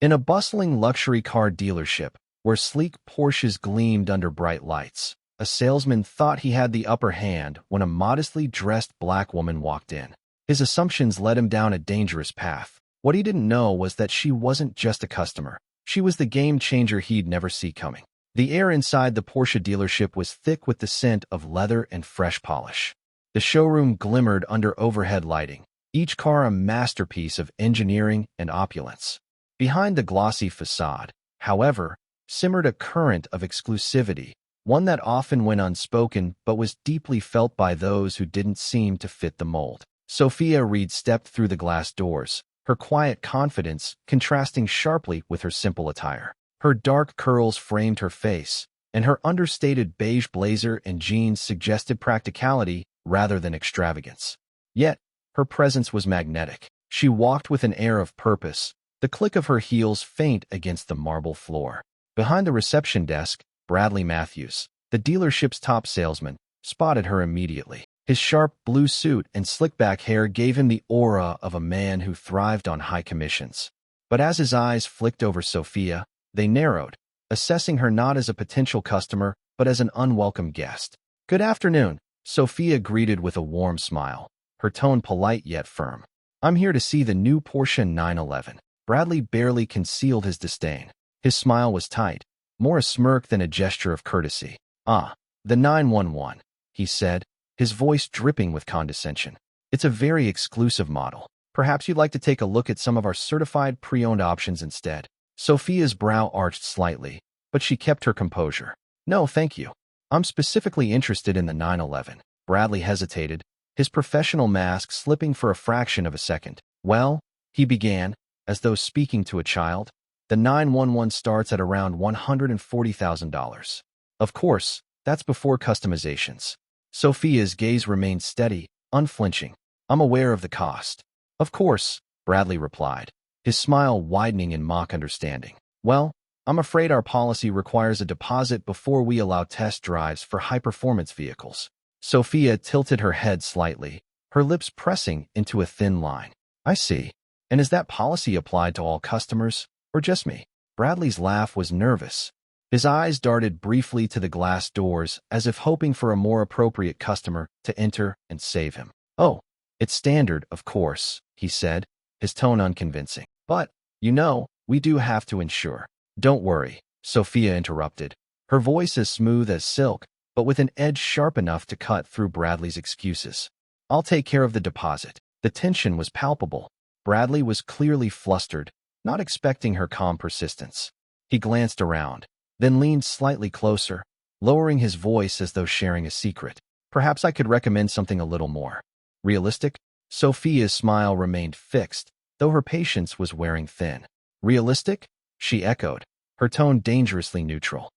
In a bustling luxury car dealership, where sleek Porsches gleamed under bright lights, a salesman thought he had the upper hand when a modestly dressed black woman walked in. His assumptions led him down a dangerous path. What he didn't know was that she wasn't just a customer. She was the game changer he'd never see coming. The air inside the Porsche dealership was thick with the scent of leather and fresh polish. The showroom glimmered under overhead lighting, each car a masterpiece of engineering and opulence. Behind the glossy facade, however, simmered a current of exclusivity, one that often went unspoken but was deeply felt by those who didn't seem to fit the mold. Sophia Reed stepped through the glass doors, her quiet confidence contrasting sharply with her simple attire. Her dark curls framed her face, and her understated beige blazer and jeans suggested practicality rather than extravagance. Yet, her presence was magnetic. She walked with an air of purpose, the click of her heels faint against the marble floor. Behind the reception desk, Bradley Matthews, the dealership's top salesman, spotted her immediately. His sharp blue suit and slick-back hair gave him the aura of a man who thrived on high commissions. But as his eyes flicked over Sophia, they narrowed, assessing her not as a potential customer, but as an unwelcome guest. "Good afternoon," Sophia greeted with a warm smile, her tone polite yet firm. "I'm here to see the new Porsche 911. Bradley barely concealed his disdain. His smile was tight, more a smirk than a gesture of courtesy. "Ah, the 911, he said, his voice dripping with condescension. "It's a very exclusive model. Perhaps you'd like to take a look at some of our certified pre-owned options instead." Sophia's brow arched slightly, but she kept her composure. "No, thank you. I'm specifically interested in the 911. Bradley hesitated, his professional mask slipping for a fraction of a second. "Well," he began, as though speaking to a child, "the 911 starts at around $140,000. Of course, that's before customizations." Sophia's gaze remained steady, unflinching. "I'm aware of the cost." "Of course," Bradley replied, his smile widening in mock understanding. "Well, I'm afraid our policy requires a deposit before we allow test drives for high-performance vehicles." Sophia tilted her head slightly, her lips pressing into a thin line. "I see. And is that policy applied to all customers, or just me?" Bradley's laugh was nervous. His eyes darted briefly to the glass doors, as if hoping for a more appropriate customer to enter and save him. "Oh, it's standard, of course," he said, his tone unconvincing. "But, we do have to insure." "Don't worry," Sophia interrupted, her voice as smooth as silk, but with an edge sharp enough to cut through Bradley's excuses. "I'll take care of the deposit." The tension was palpable. Bradley was clearly flustered, not expecting her calm persistence. He glanced around, then leaned slightly closer, lowering his voice as though sharing a secret. "Perhaps I could recommend something a little more realistic?" Sophia's smile remained fixed, though her patience was wearing thin. "Realistic?" she echoed, her tone dangerously neutral.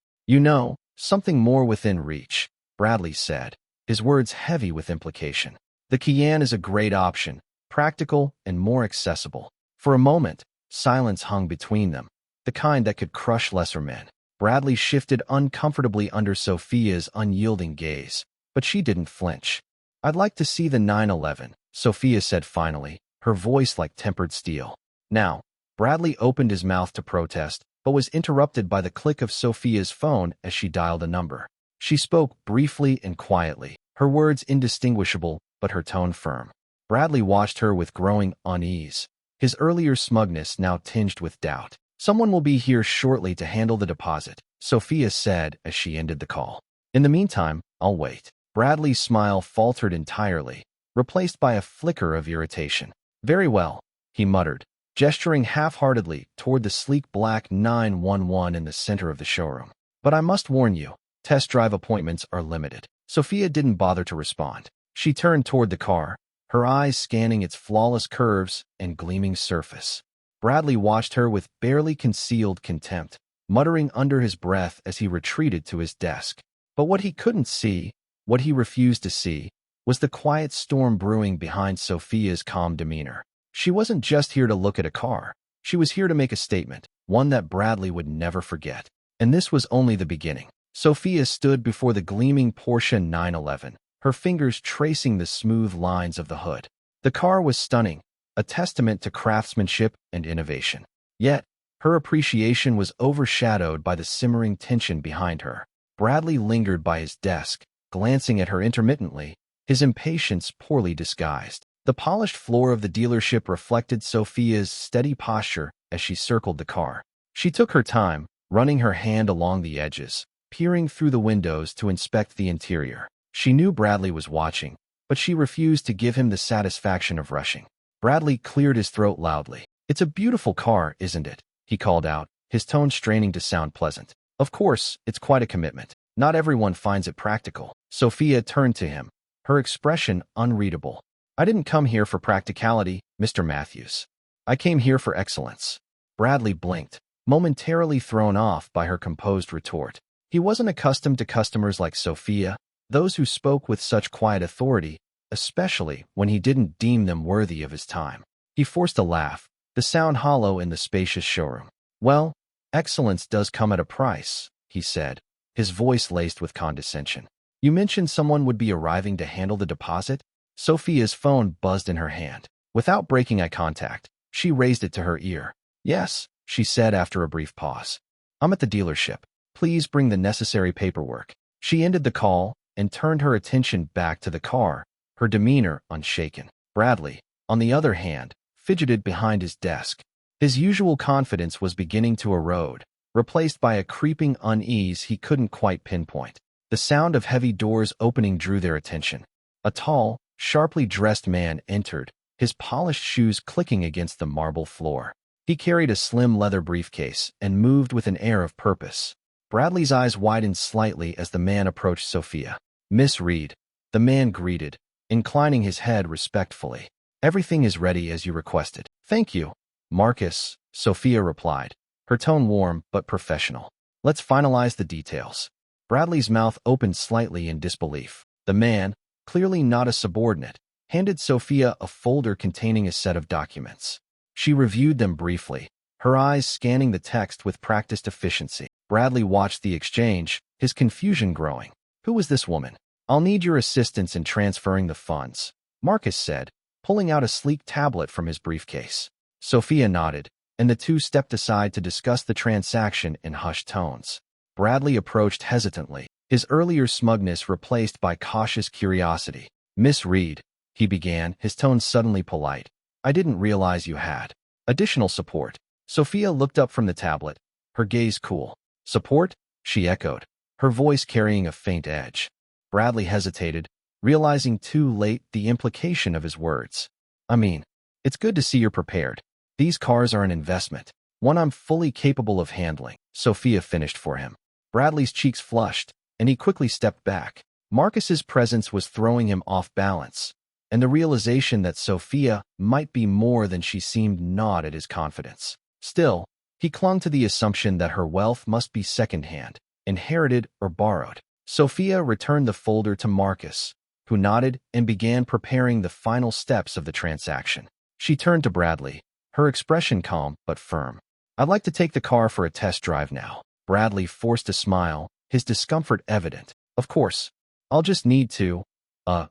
"Something more within reach," Bradley said, his words heavy with implication. "The Cayenne is a great option, practical and more accessible." For a moment, silence hung between them, the kind that could crush lesser men. Bradley shifted uncomfortably under Sophia's unyielding gaze, but she didn't flinch. "I'd like to see the 911, Sophia said finally, her voice like tempered steel. Now, Bradley opened his mouth to protest, but was interrupted by the click of Sophia's phone as she dialed a number. She spoke briefly and quietly, her words indistinguishable, but her tone firm. Bradley watched her with growing unease, his earlier smugness now tinged with doubt. "Someone will be here shortly to handle the deposit," Sophia said as she ended the call. "In the meantime, I'll wait." Bradley's smile faltered entirely, replaced by a flicker of irritation. "Very well," he muttered, gesturing half-heartedly toward the sleek black 911 in the center of the showroom. "But I must warn you, test drive appointments are limited." Sophia didn't bother to respond. She turned toward the car, her eyes scanning its flawless curves and gleaming surface. Bradley watched her with barely concealed contempt, muttering under his breath as he retreated to his desk. But what he couldn't see, what he refused to see, was the quiet storm brewing behind Sophia's calm demeanor. She wasn't just here to look at a car. She was here to make a statement, one that Bradley would never forget. And this was only the beginning. Sophia stood before the gleaming Porsche 911, her fingers tracing the smooth lines of the hood. The car was stunning, a testament to craftsmanship and innovation. Yet, Her appreciation was overshadowed by the simmering tension behind her. Bradley lingered by his desk, glancing at her intermittently, his impatience poorly disguised. The polished floor of the dealership reflected Sophia's steady posture as she circled the car. She took her time, running her hand along the edges, peering through the windows to inspect the interior. She knew Bradley was watching, but she refused to give him the satisfaction of rushing. Bradley cleared his throat loudly. "It's a beautiful car, isn't it?" he called out, his tone straining to sound pleasant. "Of course, it's quite a commitment. Not everyone finds it practical." Sophia turned to him, her expression unreadable. "I didn't come here for practicality, Mr. Matthews. I came here for excellence." Bradley blinked, momentarily thrown off by her composed retort. He wasn't accustomed to customers like Sophia, those who spoke with such quiet authority, especially when he didn't deem them worthy of his time. He forced a laugh, the sound hollow in the spacious showroom. "Well, excellence does come at a price," he said, his voice laced with condescension. "You mentioned someone would be arriving to handle the deposit?" Sophia's phone buzzed in her hand. Without breaking eye contact, she raised it to her ear. "Yes," she said after a brief pause. "I'm at the dealership. Please bring the necessary paperwork." She ended the call and turned her attention back to the car, her demeanor unshaken. Bradley, on the other hand, fidgeted behind his desk. His usual confidence was beginning to erode, replaced by a creeping unease he couldn't quite pinpoint. The sound of heavy doors opening drew their attention. A tall, sharply dressed man entered, his polished shoes clicking against the marble floor. He carried a slim leather briefcase and moved with an air of purpose. Bradley's eyes widened slightly as the man approached Sophia. "Miss Reed," the man greeted, inclining his head respectfully. "Everything is ready as you requested." "Thank you, Marcus," Sophia replied, her tone warm but professional. "Let's finalize the details." Bradley's mouth opened slightly in disbelief. The man, clearly not a subordinate, handed Sophia a folder containing a set of documents. She reviewed them briefly, her eyes scanning the text with practiced efficiency. Bradley watched the exchange, his confusion growing. "Who is this woman?" "I'll need your assistance in transferring the funds," Marcus said, pulling out a sleek tablet from his briefcase. Sophia nodded, and the two stepped aside to discuss the transaction in hushed tones. Bradley approached hesitantly, his earlier smugness replaced by cautious curiosity. "Miss Reed," he began, his tone suddenly polite. "I didn't realize you had additional support." Sophia looked up from the tablet, her gaze cool. "Support?" she echoed, her voice carrying a faint edge. Bradley hesitated, realizing too late the implication of his words. "I mean, it's good to see you're prepared. These cars are an investment, one I'm fully capable of handling," Sophia finished for him. Bradley's cheeks flushed, and he quickly stepped back. Marcus's presence was throwing him off balance, and the realization that Sophia might be more than she seemed gnawed at his confidence. Still, he clung to the assumption that her wealth must be second-hand, inherited or borrowed. Sophia returned the folder to Marcus, who nodded and began preparing the final steps of the transaction. She turned to Bradley, her expression calm but firm. "I'd like to take the car for a test drive now." Bradley forced a smile, his discomfort evident. "Of course. I'll just need to,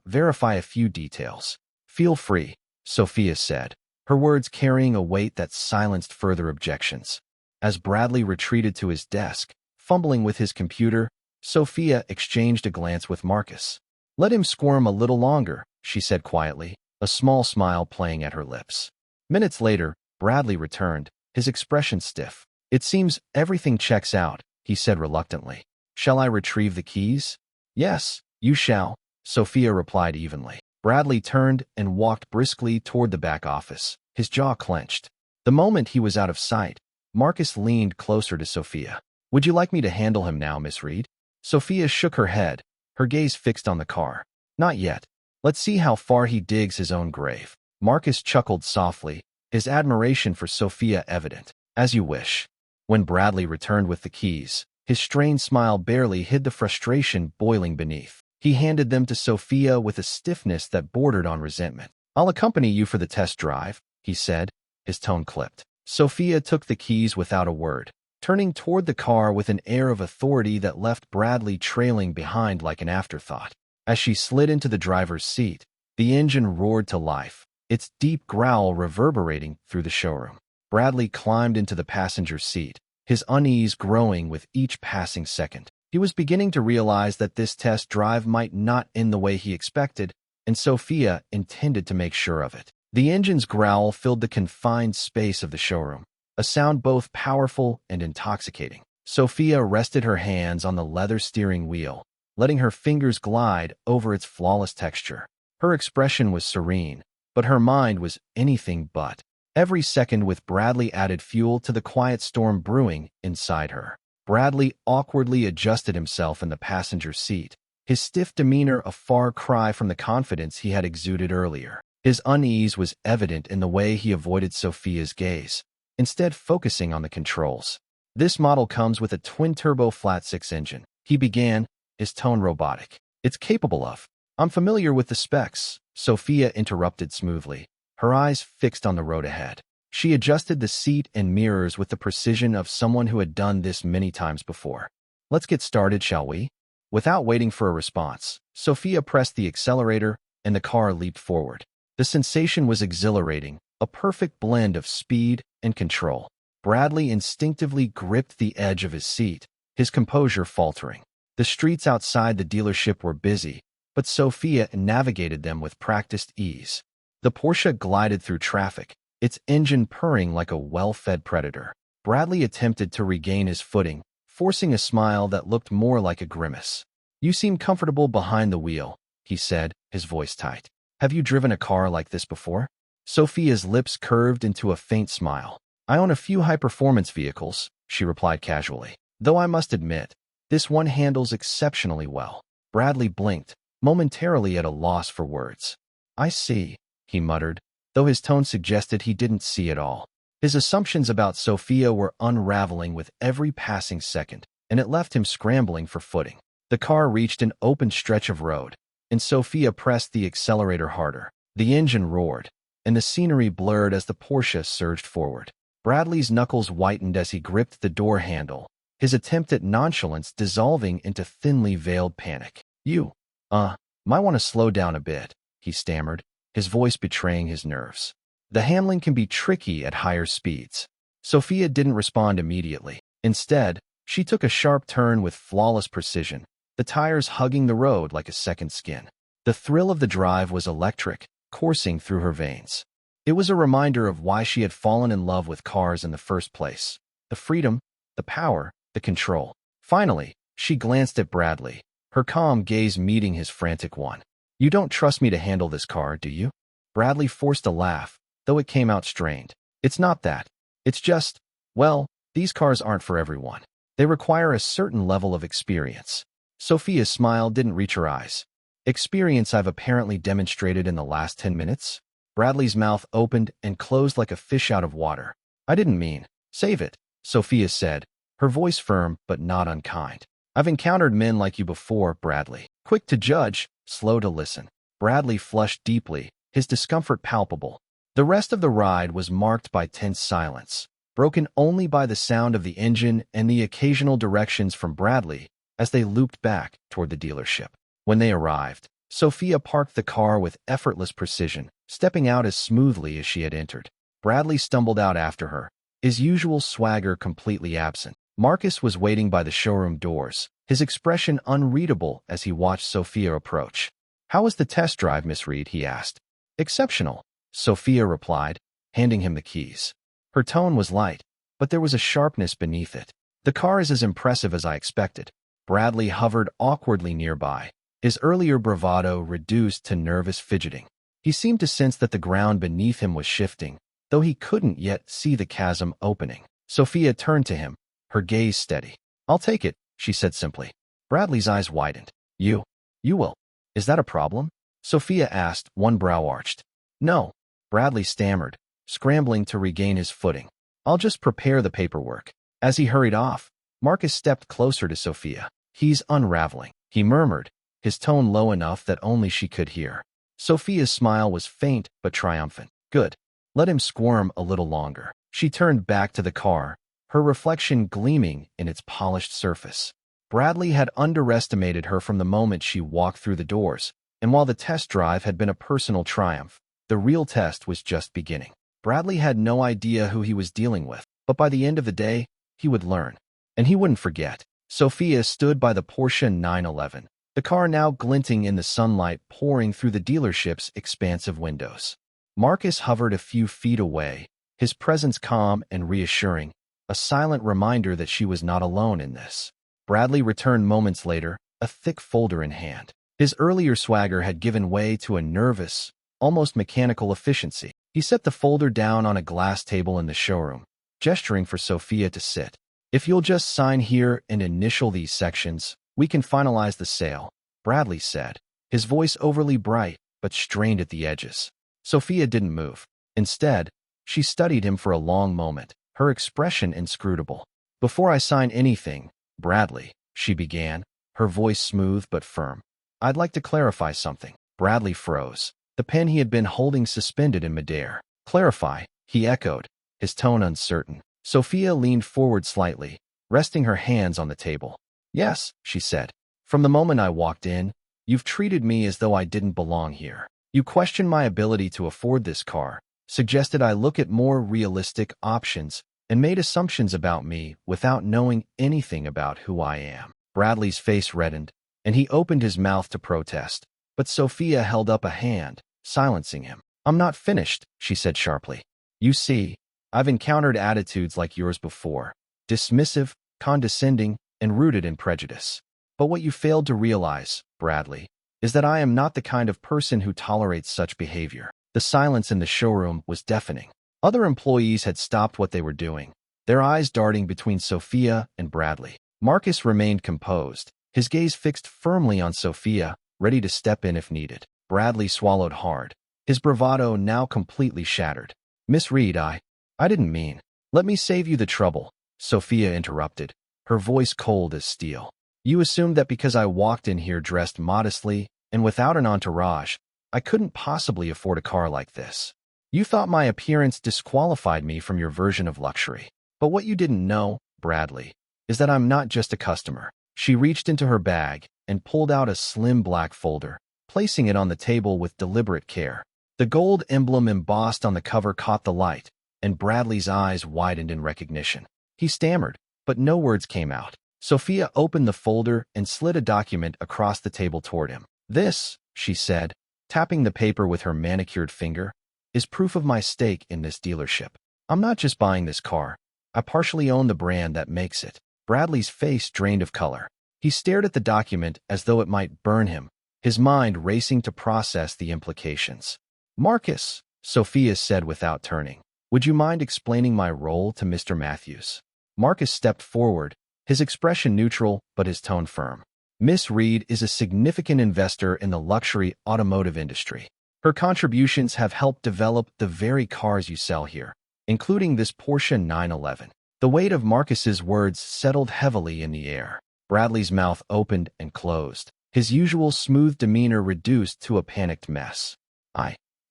verify a few details." "Feel free," Sophia said, her words carrying a weight that silenced further objections. As Bradley retreated to his desk, fumbling with his computer, Sophia exchanged a glance with Marcus. "Let him squirm a little longer," she said quietly, a small smile playing at her lips. Minutes later, Bradley returned, his expression stiff. "It seems everything checks out," he said reluctantly. "Shall I retrieve the keys?" "Yes, you shall," Sophia replied evenly. Bradley turned and walked briskly toward the back office, his jaw clenched. The moment he was out of sight, Marcus leaned closer to Sophia. "Would you like me to handle him now, Miss Reed?" Sophia shook her head, her gaze fixed on the car. "Not yet. Let's see how far he digs his own grave." Marcus chuckled softly, his admiration for Sophia evident. "As you wish." When Bradley returned with the keys, his strained smile barely hid the frustration boiling beneath. He handed them to Sophia with a stiffness that bordered on resentment. "I'll accompany you for the test drive," he said, his tone clipped. Sophia took the keys without a word, turning toward the car with an air of authority that left Bradley trailing behind like an afterthought. As she slid into the driver's seat, the engine roared to life, its deep growl reverberating through the showroom. Bradley climbed into the passenger seat, his unease growing with each passing second. He was beginning to realize that this test drive might not end the way he expected, and Sophia intended to make sure of it. The engine's growl filled the confined space of the showroom, a sound both powerful and intoxicating. Sophia rested her hands on the leather steering wheel, letting her fingers glide over its flawless texture. Her expression was serene, but her mind was anything but. Every second with Bradley added fuel to the quiet storm brewing inside her. Bradley awkwardly adjusted himself in the passenger seat, his stiff demeanor a far cry from the confidence he had exuded earlier. His unease was evident in the way he avoided Sophia's gaze, instead focusing on the controls. This model comes with a twin-turbo flat-six engine, he began, his tone robotic. It's capable of. I'm familiar with the specs, Sophia interrupted smoothly, her eyes fixed on the road ahead. She adjusted the seat and mirrors with the precision of someone who had done this many times before. Let's get started, shall we? Without waiting for a response, Sophia pressed the accelerator and the car leaped forward. The sensation was exhilarating, a perfect blend of speed and control. Bradley instinctively gripped the edge of his seat, his composure faltering. The streets outside the dealership were busy, but Sophia navigated them with practiced ease. The Porsche glided through traffic, its engine purring like a well-fed predator. Bradley attempted to regain his footing, forcing a smile that looked more like a grimace. "You seem comfortable behind the wheel," he said, his voice tight. "Have you driven a car like this before?" Sophia's lips curved into a faint smile. "I own a few high-performance vehicles," she replied casually. "Though I must admit, this one handles exceptionally well." Bradley blinked, momentarily at a loss for words. "I see," he muttered, though his tone suggested he didn't see at all. His assumptions about Sophia were unraveling with every passing second, and it left him scrambling for footing. The car reached an open stretch of road, and Sophia pressed the accelerator harder. The engine roared, and the scenery blurred as the Porsche surged forward. Bradley's knuckles whitened as he gripped the door handle, his attempt at nonchalance dissolving into thinly veiled panic. "You, might want to slow down a bit," he stammered, his voice betraying his nerves. "The handling can be tricky at higher speeds." Sophia didn't respond immediately. Instead, she took a sharp turn with flawless precision, the tires hugging the road like a second skin. The thrill of the drive was electric, coursing through her veins. It was a reminder of why she had fallen in love with cars in the first place. The freedom, the power, the control. Finally, she glanced at Bradley, her calm gaze meeting his frantic one. "You don't trust me to handle this car, do you?" Bradley forced a laugh, though it came out strained. "It's not that. It's just, well, these cars aren't for everyone. They require a certain level of experience." Sophia's smile didn't reach her eyes. "Experience I've apparently demonstrated in the last 10 minutes? Bradley's mouth opened and closed like a fish out of water. "I didn't mean, save it," Sophia said, her voice firm but not unkind. "I've encountered men like you before, Bradley. Quick to judge, slow to listen." Bradley flushed deeply, his discomfort palpable. The rest of the ride was marked by tense silence, broken only by the sound of the engine and the occasional directions from Bradley as they looped back toward the dealership. When they arrived, Sophia parked the car with effortless precision, stepping out as smoothly as she had entered. Bradley stumbled out after her, his usual swagger completely absent. Marcus was waiting by the showroom doors, his expression unreadable as he watched Sophia approach. "How was the test drive, Miss Reed?" he asked. "Exceptional," Sophia replied, handing him the keys. Her tone was light, but there was a sharpness beneath it. "The car is as impressive as I expected." Bradley hovered awkwardly nearby, his earlier bravado reduced to nervous fidgeting. He seemed to sense that the ground beneath him was shifting, though he couldn't yet see the chasm opening. Sophia turned to him, her gaze steady. "I'll take it," she said simply. Bradley's eyes widened. You will. Is that a problem?" Sophia asked, one brow arched. "No," Bradley stammered, scrambling to regain his footing. "I'll just prepare the paperwork." As he hurried off, Marcus stepped closer to Sophia. "He's unraveling," he murmured, his tone low enough that only she could hear. Sophia's smile was faint but triumphant. "Good. Let him squirm a little longer." She turned back to the car, her reflection gleaming in its polished surface. Bradley had underestimated her from the moment she walked through the doors, and while the test drive had been a personal triumph, the real test was just beginning. Bradley had no idea who he was dealing with, but by the end of the day, he would learn. And he wouldn't forget. Sophia stood by the Porsche 911, the car now glinting in the sunlight pouring through the dealership's expansive windows. Marcus hovered a few feet away, his presence calm and reassuring, a silent reminder that she was not alone in this. Bradley returned moments later, a thick folder in hand. His earlier swagger had given way to a nervous, almost mechanical efficiency. He set the folder down on a glass table in the showroom, gesturing for Sophia to sit. "If you'll just sign here and initial these sections, we can finalize the sale," Bradley said, his voice overly bright but strained at the edges. Sophia didn't move. Instead, she studied him for a long moment, her expression inscrutable. "Before I sign anything, Bradley," she began, her voice smooth but firm, "I'd like to clarify something." Bradley froze, the pen he had been holding suspended in midair. "Clarify," he echoed, his tone uncertain. Sophia leaned forward slightly, resting her hands on the table. "Yes," she said. "From the moment I walked in, you've treated me as though I didn't belong here. You questioned my ability to afford this car, suggested I look at more realistic options, and made assumptions about me without knowing anything about who I am." Bradley's face reddened, and he opened his mouth to protest, but Sophia held up a hand, silencing him. "I'm not finished," she said sharply. "You see, I've encountered attitudes like yours before, dismissive, condescending, and rooted in prejudice. But what you failed to realize, Bradley, is that I am not the kind of person who tolerates such behavior." The silence in the showroom was deafening. Other employees had stopped what they were doing, their eyes darting between Sophia and Bradley. Marcus remained composed, his gaze fixed firmly on Sophia, ready to step in if needed. Bradley swallowed hard, his bravado now completely shattered. "Miss Reed, I didn't mean." "Let me save you the trouble," Sophia interrupted, her voice cold as steel. "You assumed that because I walked in here dressed modestly and without an entourage, I couldn't possibly afford a car like this. You thought my appearance disqualified me from your version of luxury. But what you didn't know, Bradley, is that I'm not just a customer." She reached into her bag and pulled out a slim black folder, placing it on the table with deliberate care. The gold emblem embossed on the cover caught the light, and Bradley's eyes widened in recognition. He stammered, but no words came out. Sophia opened the folder and slid a document across the table toward him. "This," she said, tapping the paper with her manicured finger, "is proof of my stake in this dealership. I'm not just buying this car. I partially own the brand that makes it." Bradley's face drained of color. He stared at the document as though it might burn him, his mind racing to process the implications. "Marcus," Sophia said without turning, "would you mind explaining my role to Mr. Matthews?" Marcus stepped forward, his expression neutral but his tone firm. "Miss Reed is a significant investor in the luxury automotive industry. Her contributions have helped develop the very cars you sell here, including this Porsche 911. The weight of Marcus's words settled heavily in the air. Bradley's mouth opened and closed, his usual smooth demeanor reduced to a panicked mess.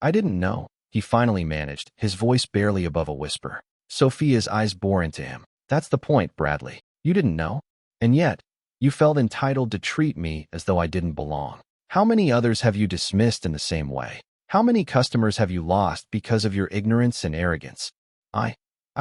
I didn't know," he finally managed, his voice barely above a whisper. Sophia's eyes bore into him. "That's the point, Bradley. You didn't know? And yet, you felt entitled to treat me as though I didn't belong. How many others have you dismissed in the same way? How many customers have you lost because of your ignorance and arrogance?" I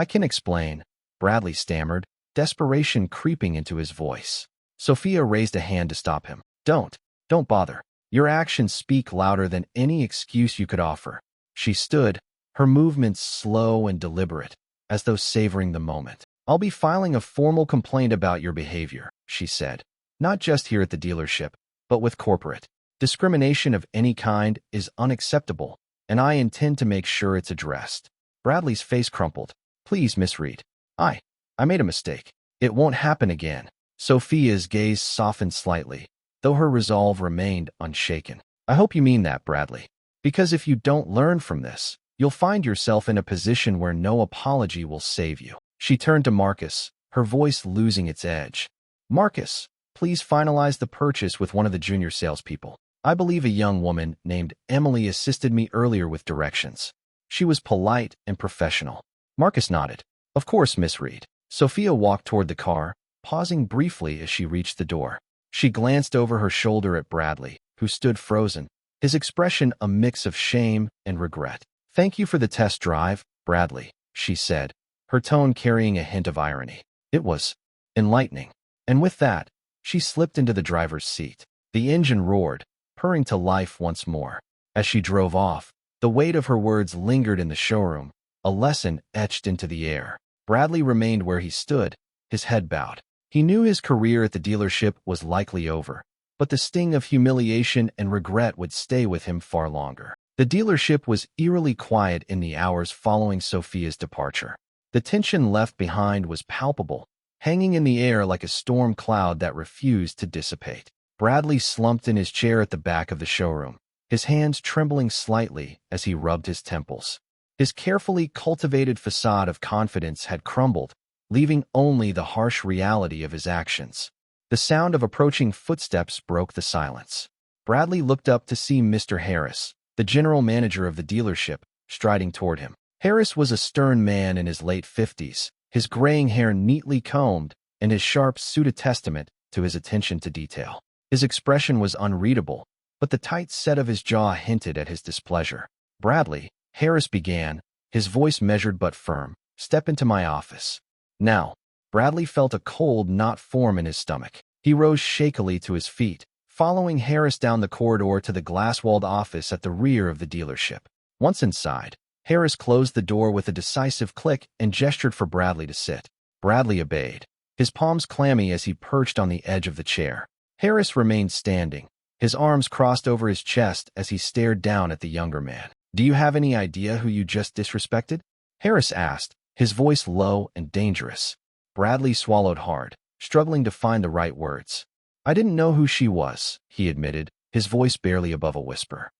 can explain," Bradley stammered, desperation creeping into his voice. Sophia raised a hand to stop him. Don't bother. Your actions speak louder than any excuse you could offer." She stood, her movements slow and deliberate, as though savoring the moment. "I'll be filing a formal complaint about your behavior," she said. "Not just here at the dealership, but with corporate. Discrimination of any kind is unacceptable, and I intend to make sure it's addressed." Bradley's face crumpled. "Please, Miss Reed. I made a mistake. It won't happen again." Sophia's gaze softened slightly, though her resolve remained unshaken. "I hope you mean that, Bradley. Because if you don't learn from this, you'll find yourself in a position where no apology will save you." She turned to Marcus, her voice losing its edge. "Marcus, please finalize the purchase with one of the junior salespeople. I believe a young woman named Emily assisted me earlier with directions. She was polite and professional." Marcus nodded. "Of course, Miss Reed." Sophia walked toward the car, pausing briefly as she reached the door. She glanced over her shoulder at Bradley, who stood frozen, his expression a mix of shame and regret. "Thank you for the test drive, Bradley," she said, her tone carrying a hint of irony. It was enlightening. And with that, she slipped into the driver's seat. The engine roared, purring to life once more. As she drove off, the weight of her words lingered in the showroom, a lesson etched into the air. Bradley remained where he stood, his head bowed. He knew his career at the dealership was likely over, but the sting of humiliation and regret would stay with him far longer. The dealership was eerily quiet in the hours following Sophia's departure. The tension left behind was palpable, hanging in the air like a storm cloud that refused to dissipate. Bradley slumped in his chair at the back of the showroom, his hands trembling slightly as he rubbed his temples. His carefully cultivated facade of confidence had crumbled, leaving only the harsh reality of his actions. The sound of approaching footsteps broke the silence. Bradley looked up to see Mr. Harris, the general manager of the dealership, striding toward him. Harris was a stern man in his late 50s, his graying hair neatly combed, and his sharp suit a testament to his attention to detail. His expression was unreadable, but the tight set of his jaw hinted at his displeasure. "Bradley," Harris began, his voice measured but firm, "step into my office." Now, Bradley felt a cold knot form in his stomach. He rose shakily to his feet, following Harris down the corridor to the glass-walled office at the rear of the dealership. Once inside, Harris closed the door with a decisive click and gestured for Bradley to sit. Bradley obeyed, his palms clammy as he perched on the edge of the chair. Harris remained standing, his arms crossed over his chest as he stared down at the younger man. "Do you have any idea who you just disrespected?" Harris asked, his voice low and dangerous. Bradley swallowed hard, struggling to find the right words. "I didn't know who she was," he admitted, his voice barely above a whisper.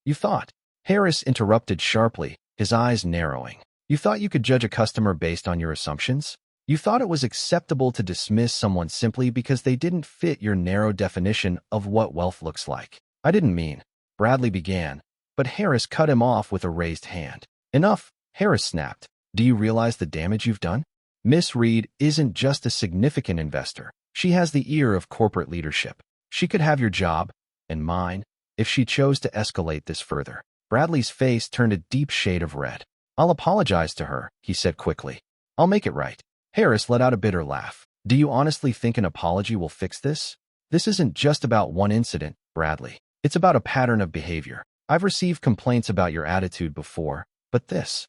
You thought?" Harris interrupted sharply, his eyes narrowing. "You thought you could judge a customer based on your assumptions? You thought it was acceptable to dismiss someone simply because they didn't fit your narrow definition of what wealth looks like." "I didn't mean," Bradley began, but Harris cut him off with a raised hand. "Enough," Harris snapped. "Do you realize the damage you've done? Miss Reed isn't just a significant investor. She has the ear of corporate leadership. She could have your job, and mine, if she chose to escalate this further." Bradley's face turned a deep shade of red. "I'll apologize to her," he said quickly. "I'll make it right." Harris let out a bitter laugh. "Do you honestly think an apology will fix this? This isn't just about one incident, Bradley. It's about a pattern of behavior. I've received complaints about your attitude before, but this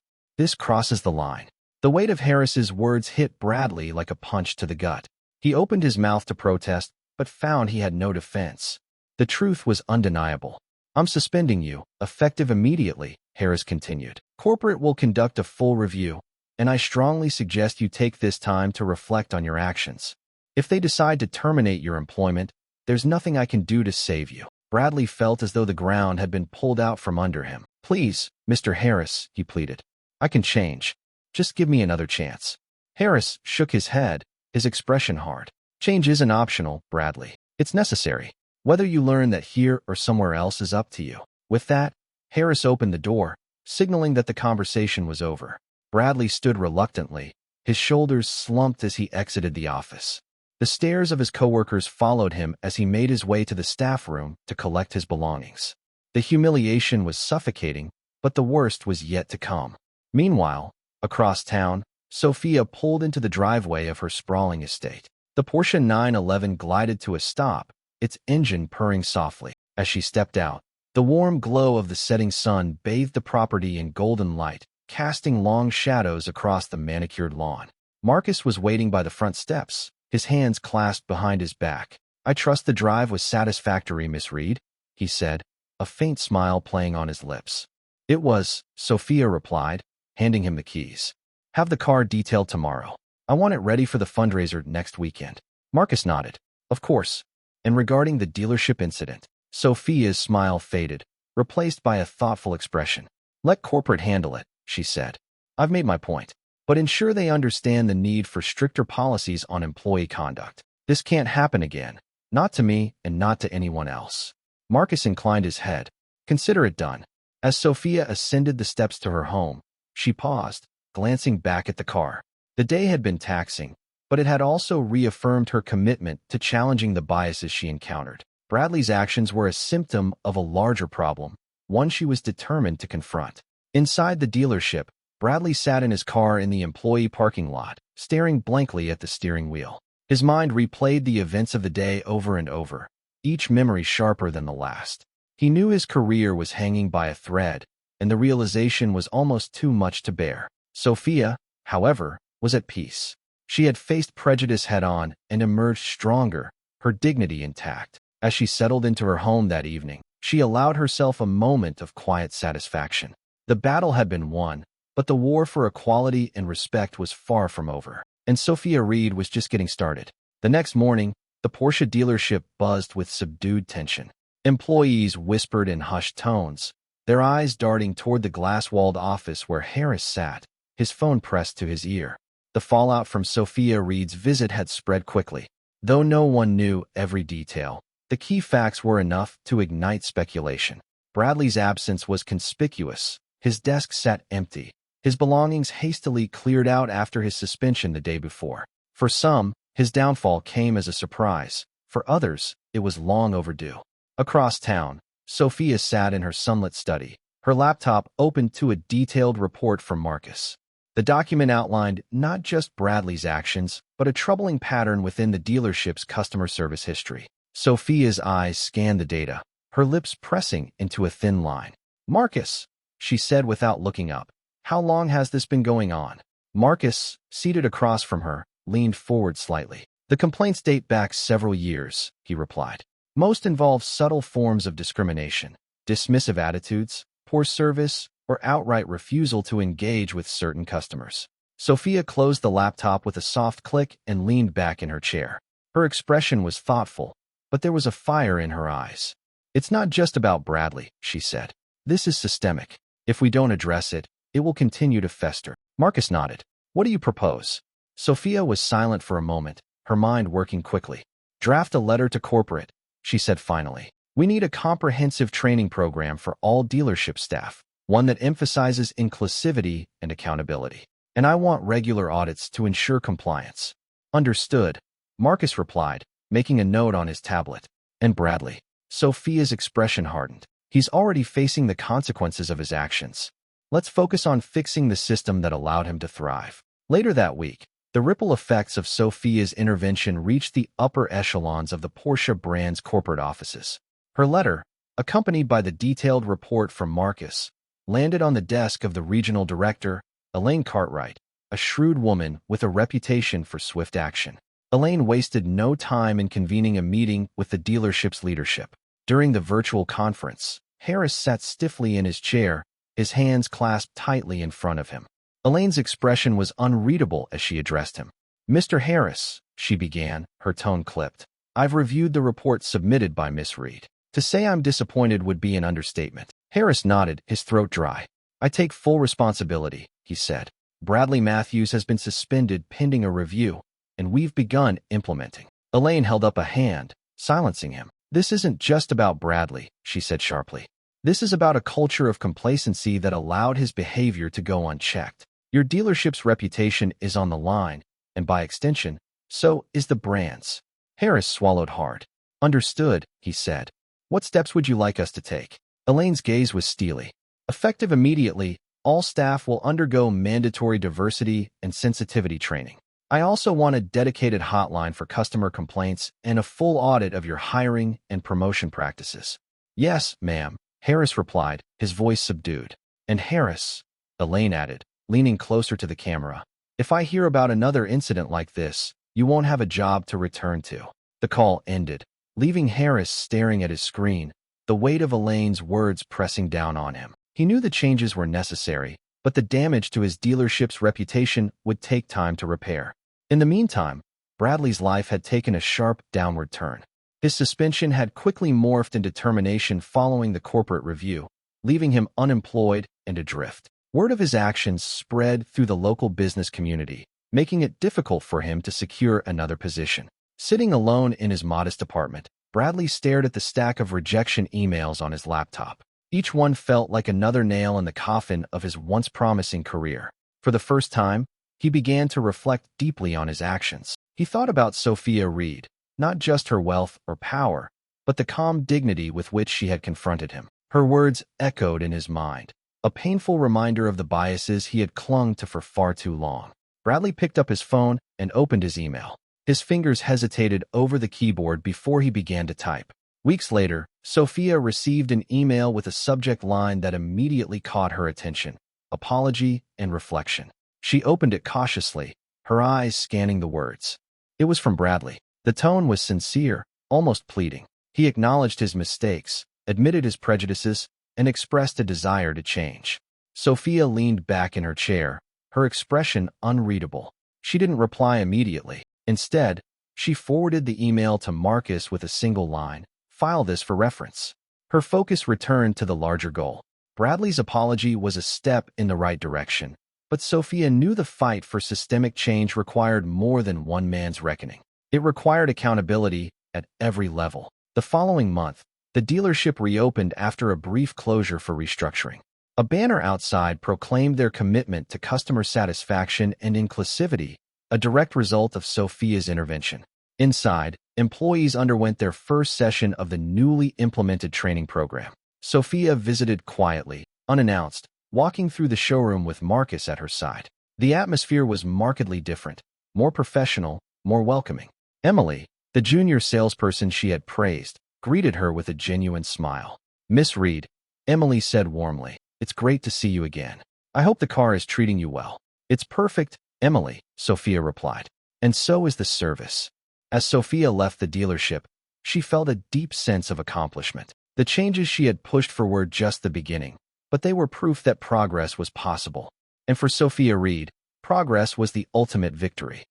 crosses the line." The weight of Harris's words hit Bradley like a punch to the gut. He opened his mouth to protest, but found he had no defense. The truth was undeniable. "I'm suspending you, effective immediately," Harris continued. "Corporate will conduct a full review, and I strongly suggest you take this time to reflect on your actions. If they decide to terminate your employment, there's nothing I can do to save you." Bradley felt as though the ground had been pulled out from under him. "Please, Mr. Harris," he pleaded. "I can change. Just give me another chance." Harris shook his head, his expression hard. "Change isn't optional, Bradley. It's necessary. Whether you learn that here or somewhere else is up to you." With that, Harris opened the door, signaling that the conversation was over. Bradley stood reluctantly, his shoulders slumped as he exited the office. The stares of his coworkers followed him as he made his way to the staff room to collect his belongings. The humiliation was suffocating, but the worst was yet to come. Meanwhile, across town, Sophia pulled into the driveway of her sprawling estate. The Porsche 911 glided to a stop, its engine purring softly. As she stepped out, the warm glow of the setting sun bathed the property in golden light, casting long shadows across the manicured lawn. Marcus was waiting by the front steps, his hands clasped behind his back. "I trust the drive was satisfactory, Miss Reed," he said, a faint smile playing on his lips. "It was," Sophia replied, handing him the keys. "Have the car detailed tomorrow. I want it ready for the fundraiser next weekend." Marcus nodded. "Of course." And regarding the dealership incident, Sophia's smile faded, replaced by a thoughtful expression. "Let corporate handle it," she said. "I've made my point. But ensure they understand the need for stricter policies on employee conduct. This can't happen again. Not to me and not to anyone else." Marcus inclined his head. "Consider it done." As Sophia ascended the steps to her home, she paused, glancing back at the car. The day had been taxing, but it had also reaffirmed her commitment to challenging the biases she encountered. Bradley's actions were a symptom of a larger problem, one she was determined to confront. Inside the dealership, Bradley sat in his car in the employee parking lot, staring blankly at the steering wheel. His mind replayed the events of the day over and over, each memory sharper than the last. He knew his career was hanging by a thread, and the realization was almost too much to bear. Sophia, however, was at peace. She had faced prejudice head-on and emerged stronger, her dignity intact. As she settled into her home that evening, she allowed herself a moment of quiet satisfaction. The battle had been won, but the war for equality and respect was far from over, and Sophia Reed was just getting started. The next morning, the Porsche dealership buzzed with subdued tension. Employees whispered in hushed tones, their eyes darting toward the glass-walled office where Harris sat, his phone pressed to his ear. The fallout from Sophia Reed's visit had spread quickly. Though no one knew every detail, the key facts were enough to ignite speculation. Bradley's absence was conspicuous. His desk sat empty, his belongings hastily cleared out after his suspension the day before. For some, his downfall came as a surprise. For others, it was long overdue. Across town, Sophia sat in her sunlit study, her laptop opened to a detailed report from Marcus. The document outlined not just Bradley's actions, but a troubling pattern within the dealership's customer service history. Sophia's eyes scanned the data, her lips pressing into a thin line. "Marcus," she said without looking up, "how long has this been going on?" Marcus, seated across from her, leaned forward slightly. "The complaints date back several years," he replied. "Most involve subtle forms of discrimination, dismissive attitudes, poor service, or outright refusal to engage with certain customers." Sophia closed the laptop with a soft click and leaned back in her chair. Her expression was thoughtful, but there was a fire in her eyes. "It's not just about Bradley," she said. "This is systemic. If we don't address it, it will continue to fester." Marcus nodded. "What do you propose?" Sophia was silent for a moment, her mind working quickly. "Draft a letter to corporate," she said finally. "We need a comprehensive training program for all dealership staff, one that emphasizes inclusivity and accountability. And I want regular audits to ensure compliance." "Understood," Marcus replied, making a note on his tablet. "And Bradley?" Sophia's expression hardened. "He's already facing the consequences of his actions. Let's focus on fixing the system that allowed him to thrive." Later that week, the ripple effects of Sophia's intervention reached the upper echelons of the Porsche brand's corporate offices. Her letter, accompanied by the detailed report from Marcus, landed on the desk of the regional director, Elaine Cartwright, a shrewd woman with a reputation for swift action. Elaine wasted no time in convening a meeting with the dealership's leadership. During the virtual conference, Harris sat stiffly in his chair, his hands clasped tightly in front of him. Elaine's expression was unreadable as she addressed him. "Mr. Harris," she began, her tone clipped, "I've reviewed the report submitted by Miss Reed. To say I'm disappointed would be an understatement." Harris nodded, his throat dry. "I take full responsibility," he said. "Bradley Matthews has been suspended pending a review, and we've begun implementing." Elaine held up a hand, silencing him. "This isn't just about Bradley," she said sharply. "This is about a culture of complacency that allowed his behavior to go unchecked. Your dealership's reputation is on the line, and by extension, so is the brand's." Harris swallowed hard. "Understood," he said. "What steps would you like us to take?" Elaine's gaze was steely. "Effective immediately, all staff will undergo mandatory diversity and sensitivity training. I also want a dedicated hotline for customer complaints and a full audit of your hiring and promotion practices." "Yes, ma'am," Harris replied, his voice subdued. "And Harris," Elaine added, leaning closer to the camera, "if I hear about another incident like this, you won't have a job to return to." The call ended, leaving Harris staring at his screen, the weight of Elaine's words pressing down on him. He knew the changes were necessary, but the damage to his dealership's reputation would take time to repair. In the meantime, Bradley's life had taken a sharp downward turn. His suspension had quickly morphed into termination following the corporate review, leaving him unemployed and adrift. Word of his actions spread through the local business community, making it difficult for him to secure another position. Sitting alone in his modest apartment, Bradley stared at the stack of rejection emails on his laptop. Each one felt like another nail in the coffin of his once promising career. For the first time, he began to reflect deeply on his actions. He thought about Sophia Reed, not just her wealth or power, but the calm dignity with which she had confronted him. Her words echoed in his mind. a painful reminder of the biases he had clung to for far too long. Bradley picked up his phone and opened his email. His fingers hesitated over the keyboard before he began to type. Weeks later, Sophia received an email with a subject line that immediately caught her attention: apology and reflection. She opened it cautiously, her eyes scanning the words. It was from Bradley. The tone was sincere, almost pleading. He acknowledged his mistakes, admitted his prejudices, and expressed a desire to change. Sophia leaned back in her chair, her expression unreadable. She didn't reply immediately. Instead, she forwarded the email to Marcus with a single line: "File this for reference." Her focus returned to the larger goal. Bradley's apology was a step in the right direction, but Sophia knew the fight for systemic change required more than one man's reckoning. It required accountability at every level. The following month, the dealership reopened after a brief closure for restructuring. A banner outside proclaimed their commitment to customer satisfaction and inclusivity, a direct result of Sophia's intervention. Inside, employees underwent their first session of the newly implemented training program. Sophia visited quietly, unannounced, walking through the showroom with Marcus at her side. The atmosphere was markedly different, more professional, more welcoming. Emily, the junior salesperson she had praised, greeted her with a genuine smile. "Miss Reed," Emily said warmly, "it's great to see you again. I hope the car is treating you well." "It's perfect, Emily," Sophia replied. "And so is the service." As Sophia left the dealership, she felt a deep sense of accomplishment. The changes she had pushed for were just the beginning, but they were proof that progress was possible. And for Sophia Reed, progress was the ultimate victory.